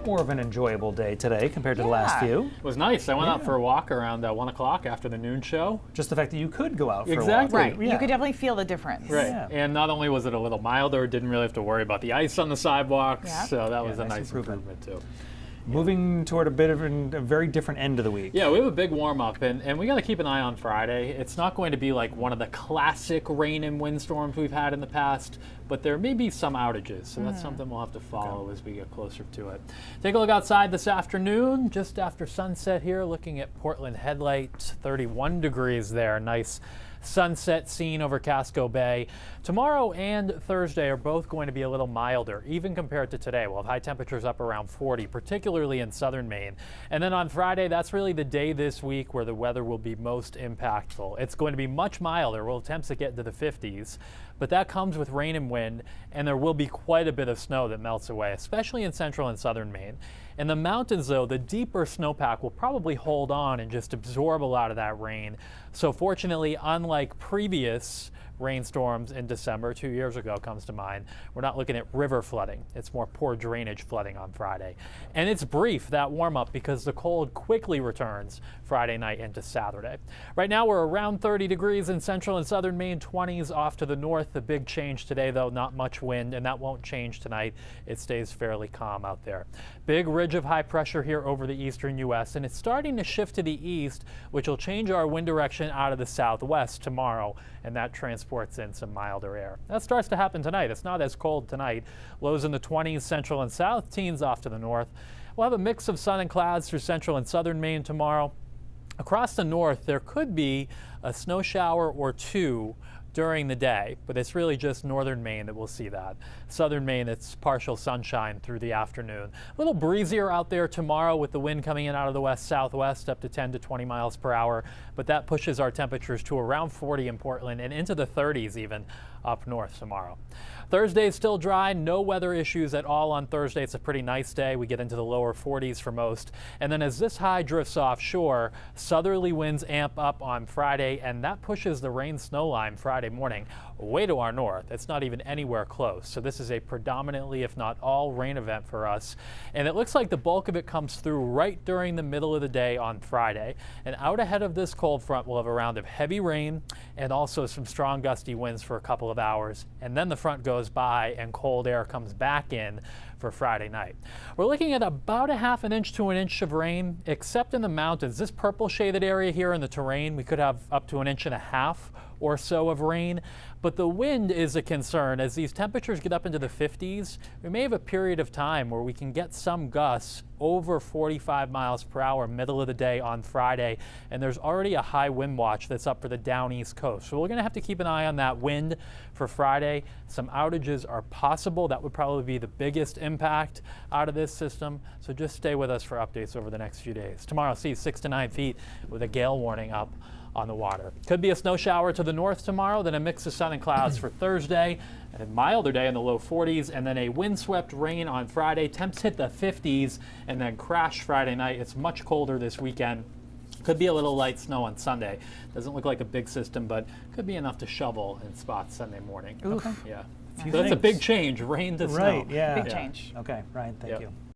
bit more of an enjoyable day today compared to the last few. It was nice. I went out for a walk around 1 o'clock after the noon show. Just the fact that you could go out for a walk. Exactly. Right. Yeah. You could definitely feel the difference. Right. Yeah. And not only was it a little milder, didn't really have to worry about the ice on the sidewalks. Yeah. So that was a nice nice improvement too. Moving toward a bit of a very different end of the week. Yeah, we have a big warm up, and we got to keep an eye on Friday. It's not going to be like one of the classic rain and windstorms we've had in the past, but there may be some outages, so that's something we'll have to follow as we get closer to it. Take a look outside this afternoon, just after sunset here, looking at Portland Headlight, 31 degrees there. Nice sunset scene over Casco Bay. Tomorrow and Thursday are both going to be a little milder, even compared to today. We'll have high temperatures up around 40, particularly in southern Maine. And then on Friday, that's really the day this week where the weather will be most impactful. It's going to be much milder. We'll attempt to get into the 50s, but that comes with rain and wind, and there will be quite a bit of snow that melts away, especially in central and southern Maine. In the mountains, though, the deeper snowpack will probably hold on and just absorb a lot of that rain. So fortunately, unlike previous rainstorms in December, 2 years ago comes to mind, we're not looking at river flooding. It's more poor drainage flooding on Friday. And it's brief, that warm up, because the cold quickly returns Friday night into Saturday. Right now we're around 30 degrees in central and southern Maine, 20s off to the north. The big change today, though, not much wind, and that won't change tonight. It stays fairly calm out there. Big ridge of high pressure here over the eastern U.S., and it's starting to shift to the east, which will change our wind direction out of the southwest tomorrow, and that transports in some milder air. That starts to happen tonight. It's not as cold tonight. Lows in the 20s central and south, teens off to the north. We'll have a mix of sun and clouds through central and southern Maine tomorrow. Across the north, there could be a snow shower or two during the day, but it's really just northern Maine that we'll see that. Southern Maine, it's partial sunshine through the afternoon. A little breezier out there tomorrow with the wind coming in out of the west-southwest up to 10 to 20 miles per hour, but that pushes our temperatures to around 40 in Portland and into the 30s even up north tomorrow. Thursday is still dry, no weather issues at all on Thursday. It's a pretty nice day. We get into the lower 40s for most. And then as this high drifts offshore, southerly winds amp up on Friday, and that pushes the rain snow line Friday morning way to our north. It's not even anywhere close. So this is a predominantly, if not all, rain event for us. And it looks like the bulk of it comes through right during the middle of the day on Friday. And out ahead of this cold front, we'll have a round of heavy rain and also some strong gusty winds for a couple of hours. And then the front goes by and cold air comes back in for Friday night. We're looking at about a half an inch to an inch of rain, except in the mountains. This purple shaded area here in the terrain, we could have up to 1.5 inches or so of rain, but the wind is a concern. As these temperatures get up into the 50s, we may have a period of time where we can get some gusts over 45 miles per hour middle of the day on Friday, and there's already a high wind watch that's up for the down east coast. So we're going to have to keep an eye on that wind for Friday. Some outages are possible. That would probably be the biggest impact out of this system, so just stay with us for updates over the next few days. Tomorrow sees 6 to 9 feet with a gale warning up on the water. Could be a snow shower to the north tomorrow, then a mix of sun and clouds for Thursday, a milder day in the low 40s, and then a windswept rain on Friday. Temps hit the 50s and then crash Friday night. It's much colder this weekend. Could be a little light snow on Sunday. Doesn't look like a big system, but could be enough to shovel in spots Sunday morning. Oof. Okay. Yeah. Few So that's a things. big change, rain to snow. Right, yeah. Big change. Okay, Ryan, thank Yep. you.